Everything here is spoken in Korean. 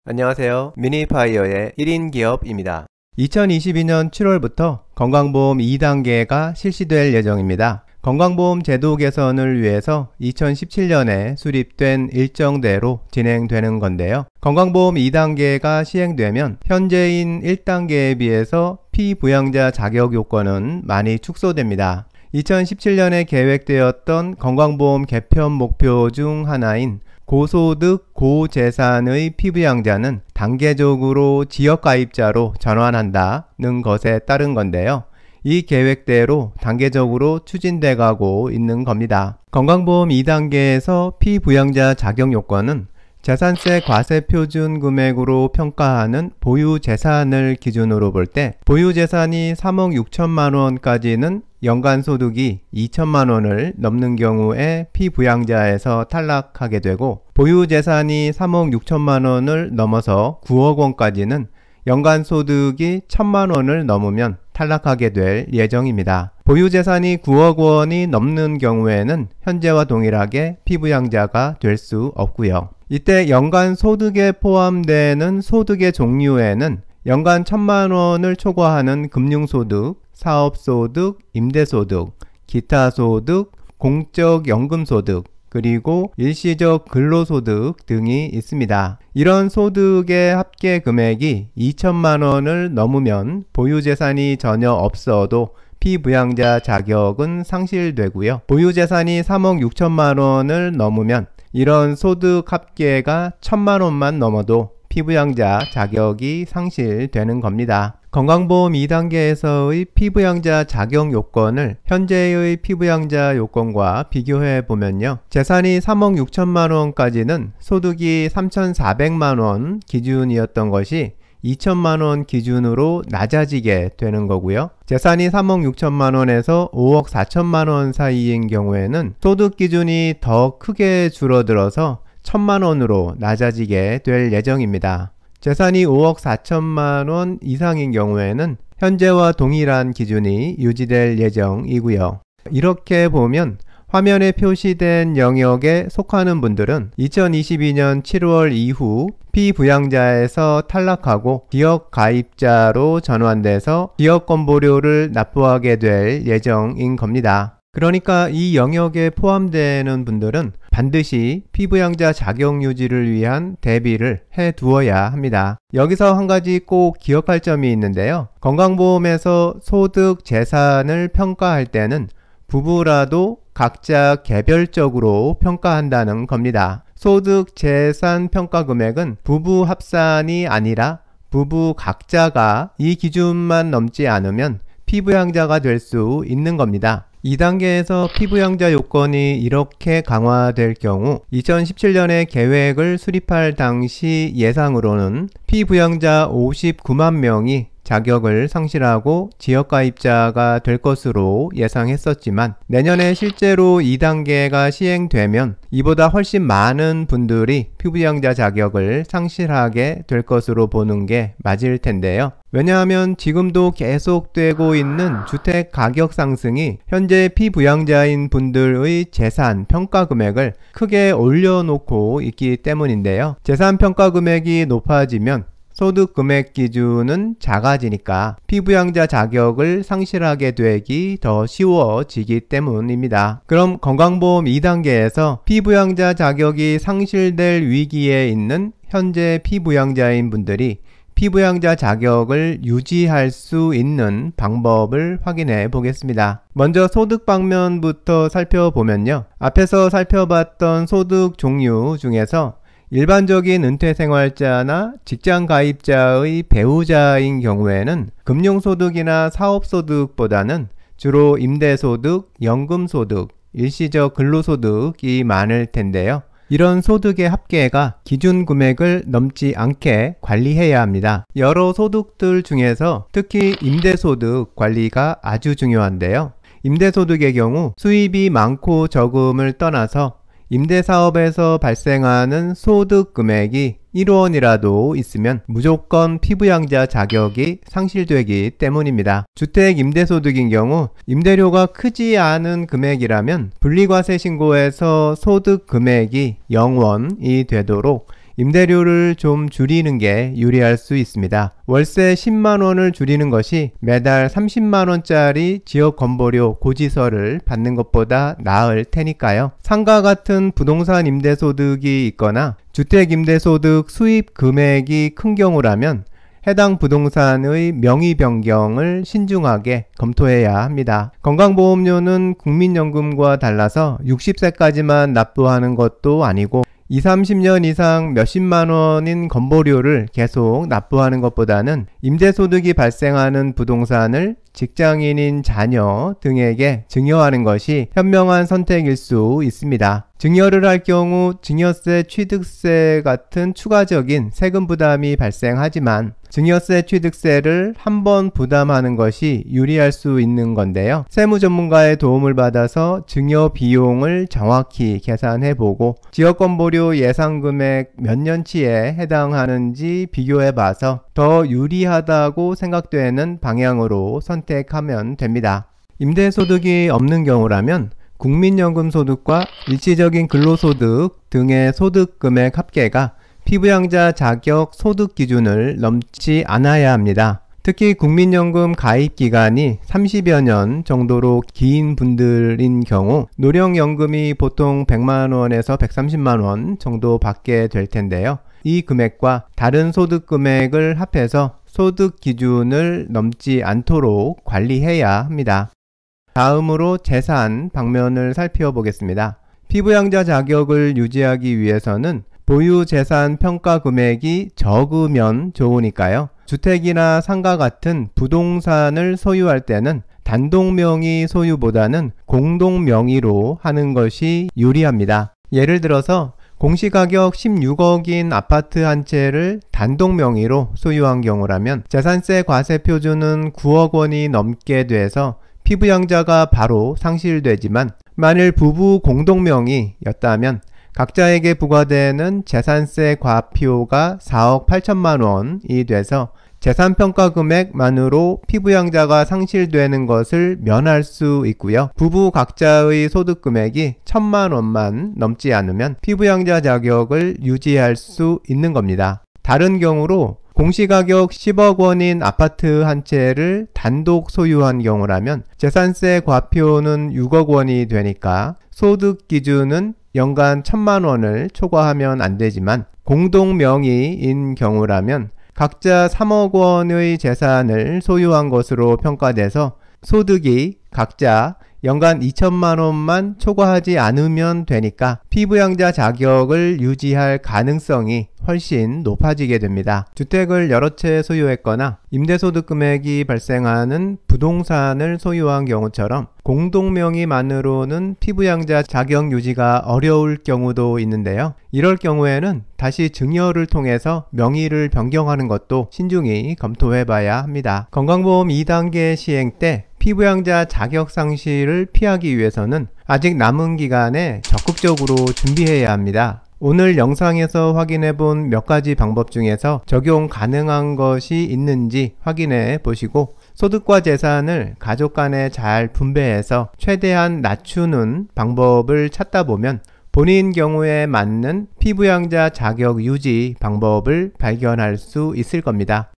안녕하세요. 미니파이어의 1인 기업입니다. 2022년 7월부터 건강보험 2단계가 실시될 예정입니다. 건강보험 제도 개선을 위해서 2017년에 수립된 일정대로 진행되는 건데요. 건강보험 2단계가 시행되면 현재인 1단계에 비해서 피부양자 자격 요건은 많이 축소됩니다. 2017년에 계획되었던 건강보험 개편 목표 중 하나인 고소득, 고재산의 피부양자는 단계적으로 지역가입자로 전환한다는 것에 따른 건데요. 이 계획대로 단계적으로 추진돼 가고 있는 겁니다. 건강보험 2단계에서 피부양자 자격 요건은 재산세 과세 표준 금액으로 평가하는 보유재산을 기준으로 볼 때 보유재산이 3억 6천만 원까지는 연간소득이 2천만 원을 넘는 경우에 피부양자에서 탈락하게 되고 보유재산이 3억 6천만 원을 넘어서 9억 원까지는 연간소득이 1천만 원을 넘으면 탈락하게 될 예정입니다. 보유재산이 9억 원이 넘는 경우에는 현재와 동일하게 피부양자가 될 수 없고요. 이때 연간 소득에 포함되는 소득의 종류에는 연간 1천만 원을 초과하는 금융소득, 사업소득, 임대소득, 기타소득, 공적연금소득, 그리고 일시적 근로소득 등이 있습니다. 이런 소득의 합계 금액이 2천만 원을 넘으면 보유재산이 전혀 없어도 피부양자 자격은 상실되고요. 보유재산이 3억 6천만 원을 넘으면 이런 소득 합계가 1천만 원만 넘어도 피부양자 자격이 상실되는 겁니다. 건강보험 2단계에서의 피부양자 자격 요건을 현재의 피부양자 요건과 비교해 보면요. 재산이 3억 6천만 원까지는 소득이 3,400만 원 기준이었던 것이 2천만 원 기준으로 낮아지게 되는 거고요. 재산이 3억 6천만 원에서 5억 4천만 원 사이인 경우에는 소득 기준이 더 크게 줄어들어서 1천만 원으로 낮아지게 될 예정입니다. 재산이 5억 4천만 원 이상인 경우에는 현재와 동일한 기준이 유지될 예정이고요. 이렇게 보면 화면에 표시된 영역에 속하는 분들은 2022년 7월 이후 피부양자에서 탈락하고 지역가입자로 전환돼서 지역건보료를 납부하게 될 예정인 겁니다. 그러니까 이 영역에 포함되는 분들은 반드시 피부양자 자격 유지를 위한 대비를 해 두어야 합니다. 여기서 한 가지 꼭 기억할 점이 있는데요. 건강보험에서 소득, 재산을 평가할 때는 부부라도 각자 개별적으로 평가한다는 겁니다. 소득, 재산 평가 금액은 부부 합산이 아니라 부부 각자가 이 기준만 넘지 않으면 피부양자가 될 수 있는 겁니다. 2단계에서 피부양자 요건이 이렇게 강화될 경우 2017년에 계획을 수립할 당시 예상으로는 피부양자 59만 명이 자격을 상실하고 지역가입자가 될 것으로 예상했었지만 내년에 실제로 2단계가 시행되면 이보다 훨씬 많은 분들이 피부양자 자격을 상실하게 될 것으로 보는 게 맞을 텐데요. 왜냐하면 지금도 계속되고 있는 주택 가격 상승이 현재 피부양자인 분들의 재산 평가 금액을 크게 올려놓고 있기 때문인데요. 재산 평가 금액이 높아지면 소득 금액 기준은 작아지니까 피부양자 자격을 상실하게 되기 더 쉬워지기 때문입니다. 그럼 건강보험 2단계에서 피부양자 자격이 상실될 위기에 있는 현재 피부양자인 분들이 피부양자 자격을 유지할 수 있는 방법을 확인해 보겠습니다. 먼저 소득 방면부터 살펴보면요. 앞에서 살펴봤던 소득 종류 중에서 일반적인 은퇴생활자나 직장가입자의 배우자인 경우에는 금융소득이나 사업소득보다는 주로 임대소득, 연금소득, 일시적 근로소득이 많을 텐데요. 이런 소득의 합계가 기준 금액을 넘지 않게 관리해야 합니다. 여러 소득들 중에서 특히 임대소득 관리가 아주 중요한데요. 임대소득의 경우 수입이 많고 적음을 떠나서 임대사업에서 발생하는 소득 금액이 1원이라도 있으면 무조건 피부양자 자격이 상실되기 때문입니다. 주택 임대소득인 경우 임대료가 크지 않은 금액이라면 분리과세 신고에서 소득 금액이 0원이 되도록 임대료를 좀 줄이는 게 유리할 수 있습니다. 월세 10만원을 줄이는 것이 매달 30만원짜리 지역건보료 고지서를 받는 것보다 나을 테니까요. 상가 같은 부동산 임대소득이 있거나 주택임대소득 수입 금액이 큰 경우라면 해당 부동산의 명의 변경을 신중하게 검토해야 합니다. 건강보험료는 국민연금과 달라서 60세까지만 납부하는 것도 아니고 20, 30년 이상 몇십만 원인 건보료를 계속 납부하는 것보다는 임대소득이 발생하는 부동산을 직장인인 자녀 등에게 증여하는 것이 현명한 선택일 수 있습니다. 증여를 할 경우 증여세, 취득세 같은 추가적인 세금 부담이 발생하지만 증여세, 취득세를 한 번 부담하는 것이 유리할 수 있는 건데요. 세무 전문가의 도움을 받아서 증여 비용을 정확히 계산해보고 지역건보료 예상금액 몇 년치에 해당하는지 비교해봐서 더 유리하다고 생각되는 방향으로 선택하면 됩니다. 임대소득이 없는 경우라면 국민연금 소득과 일시적인 근로소득 등의 소득금액 합계가 피부양자 자격 소득 기준을 넘지 않아야 합니다. 특히 국민연금 가입 기간이 30여 년 정도로 긴 분들인 경우 노령연금이 보통 100만원에서 130만원 정도 받게 될 텐데요. 이 금액과 다른 소득 금액을 합해서 소득 기준을 넘지 않도록 관리해야 합니다. 다음으로 재산 방면을 살펴보겠습니다. 피부양자 자격을 유지하기 위해서는 보유 재산 평가 금액이 적으면 좋으니까요. 주택이나 상가 같은 부동산을 소유할 때는 단독 명의 소유보다는 공동 명의로 하는 것이 유리합니다. 예를 들어서 공시가격 16억인 아파트 한 채를 단독 명의로 소유한 경우라면 재산세 과세 표준은 9억 원이 넘게 돼서 피부양자가 바로 상실되지만 만일 부부 공동 명의였다면 각자에게 부과되는 재산세 과표가 4억 8천만 원이 돼서 재산평가 금액만으로 피부양자가 상실되는 것을 면할 수 있고요. 부부 각자의 소득 금액이 1천만 원만 넘지 않으면 피부양자 자격을 유지할 수 있는 겁니다. 다른 경우로 공시가격 10억 원인 아파트 한 채를 단독 소유한 경우라면 재산세 과표는 6억 원이 되니까 소득 기준은 연간 1천만 원을 초과하면 안 되지만 공동 명의인 경우라면 각자 3억 원의 재산을 소유한 것으로 평가돼서 소득이 각자 연간 2천만 원만 초과하지 않으면 되니까 피부양자 자격을 유지할 가능성이 훨씬 높아지게 됩니다. 주택을 여러 채 소유했거나 임대소득 금액이 발생하는 부동산을 소유한 경우처럼 공동명의만으로는 피부양자 자격 유지가 어려울 경우도 있는데요. 이럴 경우에는 다시 증여를 통해서 명의를 변경하는 것도 신중히 검토해봐야 합니다. 건강보험 2단계 시행 때 피부양자 자격 상실을 피하기 위해서는 아직 남은 기간에 적극적으로 준비해야 합니다. 오늘 영상에서 확인해본 몇 가지 방법 중에서 적용 가능한 것이 있는지 확인해 보시고 소득과 재산을 가족 간에 잘 분배해서 최대한 낮추는 방법을 찾다 보면 본인 경우에 맞는 피부양자 자격 유지 방법을 발견할 수 있을 겁니다.